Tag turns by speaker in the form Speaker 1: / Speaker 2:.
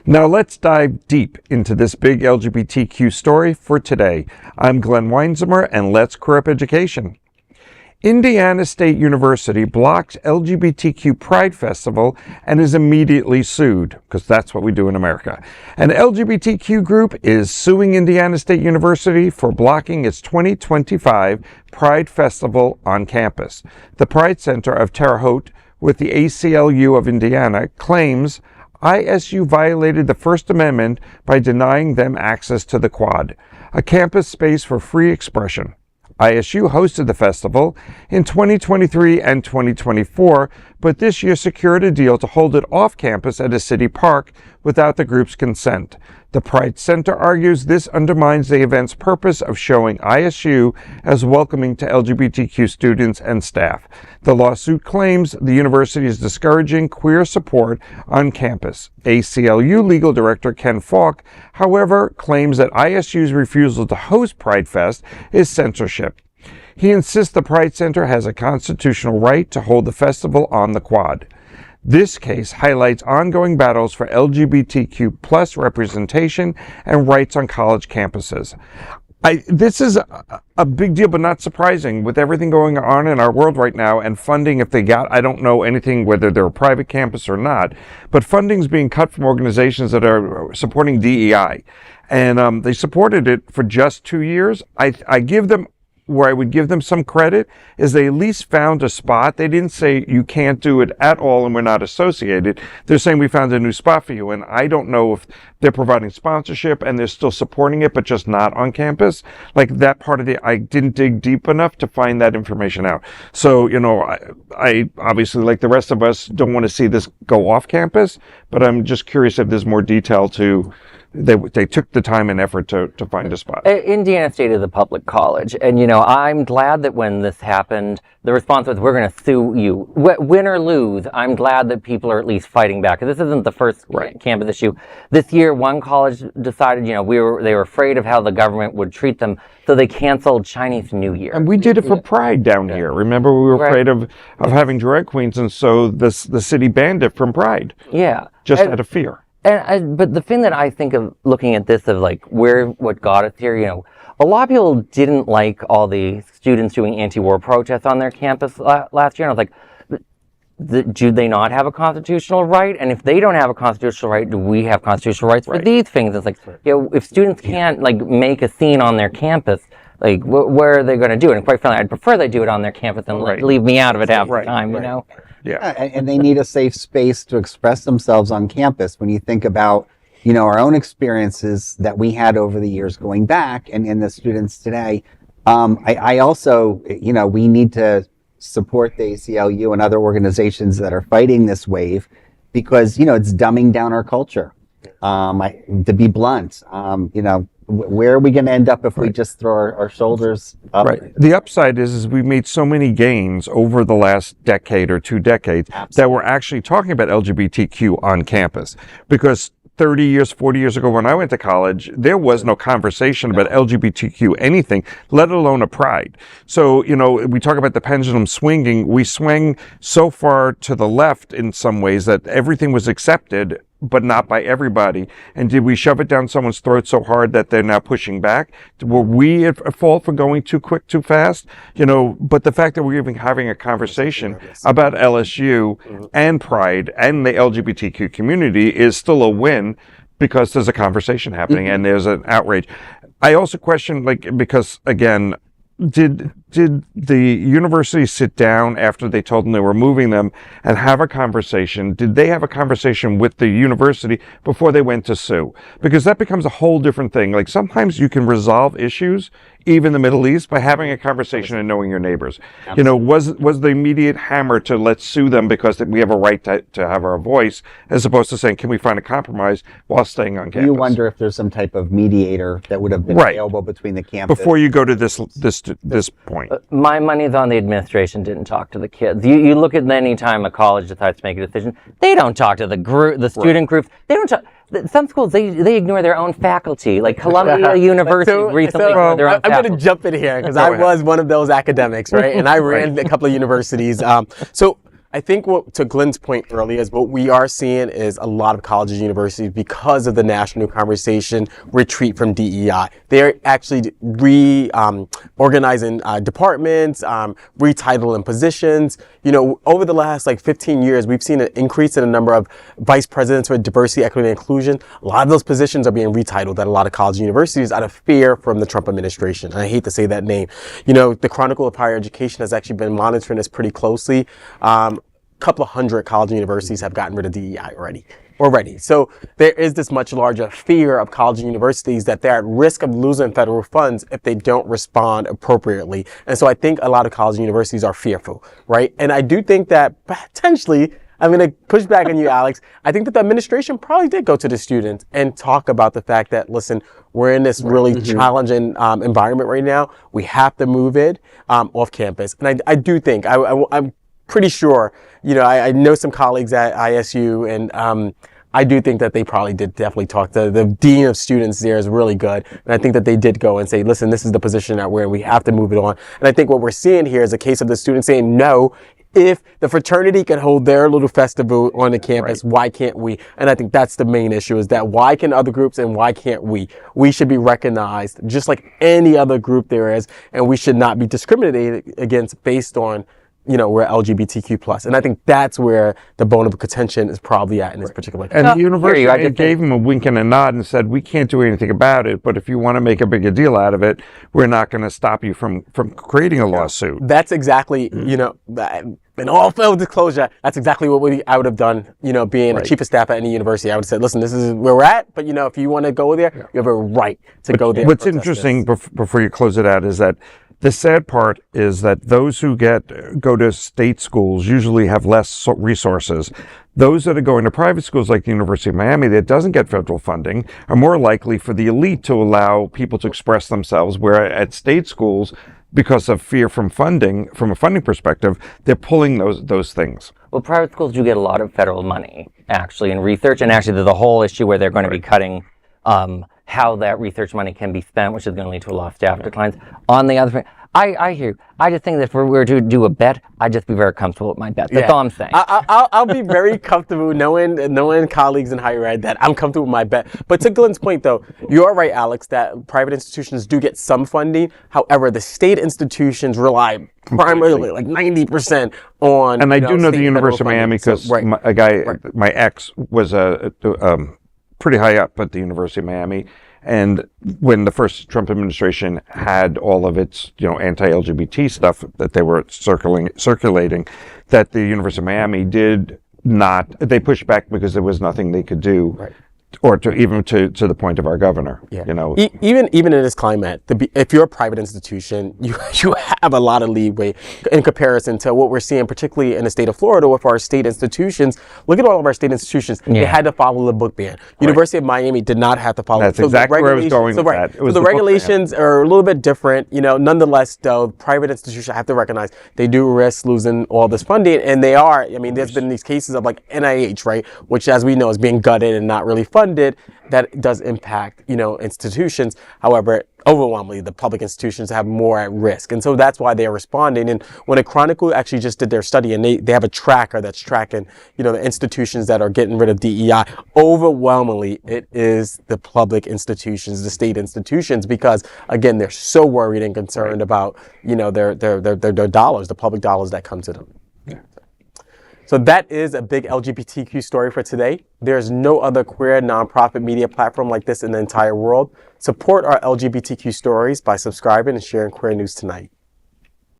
Speaker 1: Now let's dive deep into this big LGBTQ story for today. I'm Glenn Weinzimmer, and let's queer up education. Indiana State University blocked LGBTQ Pride Festival and is immediately sued, because that's what we do in America. An LGBTQ group is suing Indiana State University for blocking its 2025 Pride Festival on campus. The Pride Center of Terre, Haute, with the ACLU of Indiana, claims ISU violated the First Amendment by denying them access to the quad, a campus space for free expression. ISU hosted the festival in 2023 and 2024, but this year secured a deal to hold it off campus at a city park without the group's consent. The Pride Center argues this undermines the event's purpose of showing ISU as welcoming to LGBTQ students and staff. The lawsuit claims the university is discouraging queer support on campus. ACLU legal director Ken Falk, however, claims that ISU's refusal to host Pride Fest is censorship. He insists the Pride Center has a constitutional right to hold the festival on the quad. This case highlights ongoing battles for LGBTQ plus representation and rights on college campuses. This is a big deal, but not surprising with everything going on in our world right now, and funding, if they got, I don't know anything whether they're a private campus or not, but funding's being cut from organizations that are supporting DEI. And they supported it for just 2 years. I give them, where I would give them some credit, is they at least found a spot. They didn't say you can't do it at all and we're not associated. They're saying we found a new spot for you. And I don't know if they're providing sponsorship and they're still supporting it, but just not on campus. Like that part of I didn't dig deep enough to find that information out. So, you know, I obviously, like the rest of us, don't want to see this go off campus, but I'm just curious if there's more detail to they took the time and effort to find a spot.
Speaker 2: Indiana State is a public college, and you know, I'm glad that when this happened, the response was, we're going to sue you. Win or lose, I'm glad that people are at least fighting back. This isn't the first campus issue. This year, one college decided, you know, they were afraid of how the government would treat them, so they canceled Chinese New Year.
Speaker 1: And we did it for Pride down here. Remember, we were afraid of having drag queens, and so the city banned it from Pride.
Speaker 2: Yeah.
Speaker 1: Just out of fear.
Speaker 2: But the thing that I think of looking at this, of like what got us here, you know, a lot of people didn't like all the students doing anti-war protests on their campus last year. And I was like, do they not have a constitutional right? And if they don't have a constitutional right, do we have constitutional rights for these things? It's like, you know, if students can't like make a scene on their campus, like where are they going to do it? And quite frankly, I'd prefer they do it on their campus and leave me out of it half the time, you know?
Speaker 3: Yeah, and they need a safe space to express themselves on campus. When you think about, you know, our own experiences that we had over the years going back and the students today, I also, you know, we need to support the ACLU and other organizations that are fighting this wave because, you know, it's dumbing down our culture. To be blunt, you know, where are we going to end up if we just throw our shoulders up?
Speaker 1: Right. The upside is we've made so many gains over the last decade or 2 decades that we're actually talking about LGBTQ on campus. Because 30 years, 40 years ago when I went to college, there was no conversation about LGBTQ anything, let alone a pride. So, you know, we talk about the pendulum swinging. We swing so far to the left in some ways that everything was accepted, but not by everybody. And did we shove it down someone's throat so hard that they're now pushing back? Were we at fault for going too quick, too fast? You know, but the fact that we're even having a conversation about LSU and Pride and the LGBTQ community is still a win because there's a conversation happening and there's an outrage. I also question, like, because again, did the university sit down after they told them they were moving them and have a conversation? Did they have a conversation with the university before they went to sue? Because that becomes a whole different thing. Like sometimes you can resolve issues, even in the Middle East, by having a conversation and knowing your neighbors. Absolutely. You know, was the immediate hammer to let's sue them because we have a right to have our voice, as opposed to saying, can we find a compromise while staying on campus?
Speaker 3: You wonder if there's some type of mediator that would have been available between the campus.
Speaker 1: Before you go to this point.
Speaker 2: My money's on the administration didn't talk to the kids. You look at any time a college decides to make a decision, they don't talk to the student groups. They don't talk. Some schools, they ignore their own faculty. Like Columbia University recently ignored their own faculty.
Speaker 4: I'm going to jump in here because I was one of those academics, right? And I ran a couple of universities. So I think what, to Glenn's point earlier, is what we are seeing is a lot of colleges and universities, because of the national conversation, retreat from DEI. They're actually organizing departments, retitling positions. You know, over the last like 15 years, we've seen an increase in the number of vice presidents for diversity, equity, and inclusion. A lot of those positions are being retitled at a lot of colleges and universities out of fear from the Trump administration. And I hate to say that name. You know, the Chronicle of Higher Education has actually been monitoring this pretty closely. Couple of hundred college and universities have gotten rid of DEI already. So there is this much larger fear of college and universities that they're at risk of losing federal funds if they don't respond appropriately. And so I think a lot of college and universities are fearful, right? And I do think that potentially, I'm going to push back on you, Alex. I think that the administration probably did go to the students and talk about the fact that, listen, we're in this really challenging environment right now. We have to move it off campus. And I do think, I'm pretty sure, you know, I know some colleagues at ISU, and I do think that they probably did definitely talk to the dean of students there is really good. And I think that they did go and say, listen, this is the position that we're in. We have to move it on. And I think what we're seeing here is a case of the students saying, no, if the fraternity can hold their little festival on the campus, why can't we? And I think that's the main issue, is that why can other groups and why can't we? We should be recognized just like any other group there is, and we should not be discriminated against based on, you know, we're LGBTQ plus. And I think that's where the bone of contention is probably at in this particular case.
Speaker 1: And the university gave him a wink and a nod and said, we can't do anything about it, but if you want to make a bigger deal out of it, we're not going to stop you from creating a lawsuit.
Speaker 4: That's exactly, you know, in all full disclosure, that's exactly what I would have done, you know, being a chief of staff at any university. I would have said, listen, this is where we're at, but, you know, if you want to go there, you have a right to go there.
Speaker 1: What's interesting, before you close it out, is that the sad part is that those who go to state schools usually have less resources. Those that are going to private schools like the University of Miami that doesn't get federal funding are more likely for the elite to allow people to express themselves, where at state schools, because of fear from funding, from a funding perspective, they're pulling those things.
Speaker 2: Well, private schools do get a lot of federal money, actually, in research. And actually, there's a whole issue where they're going to be cutting how that research money can be spent, which is going to lead to a lot of staff declines. On the other hand, I hear you. I just think that if we were to do a bet, I'd just be very comfortable with my bet. That's all I'm saying.
Speaker 4: I'll be very comfortable knowing colleagues in higher ed that I'm comfortable with my bet. But to Glenn's point, though, you are right, Alex, that private institutions do get some funding. However, the state institutions rely primarily, like 90%, on.
Speaker 1: And I do know the University of Miami because my ex was pretty high up at the University of Miami. And when the first Trump administration had all of its, you know, anti-LGBT stuff that they were circulating, that the University of Miami they pushed back because there was nothing they could do, or to the point of our governor. You know,
Speaker 4: even in this climate, if you're a private institution, you have a lot of leeway in comparison to what we're seeing, particularly in the state of Florida with our state institutions. Look at all of our state institutions; they had to follow the book ban. University of Miami did not have to follow.
Speaker 1: That's exactly where I was going with that.
Speaker 4: So the regulations are a little bit different. You know, nonetheless, though, private institutions have to recognize they do risk losing all this funding, and they are. I mean, there's been these cases of like NIH, right, which, as we know, is being gutted and not really funded. That does impact, you know, institutions. However, overwhelmingly, the public institutions have more at risk. And so that's why they're responding. And when a Chronicle actually just did their study, and they have a tracker that's tracking, you know, the institutions that are getting rid of DEI, overwhelmingly, it is the public institutions, the state institutions, because, again, they're so worried and concerned about, you know, their dollars, the public dollars that come to them. So that is a big LGBTQ story for today. There's no other queer nonprofit media platform like this in the entire world. Support our LGBTQ stories by subscribing and sharing Queer News Tonight.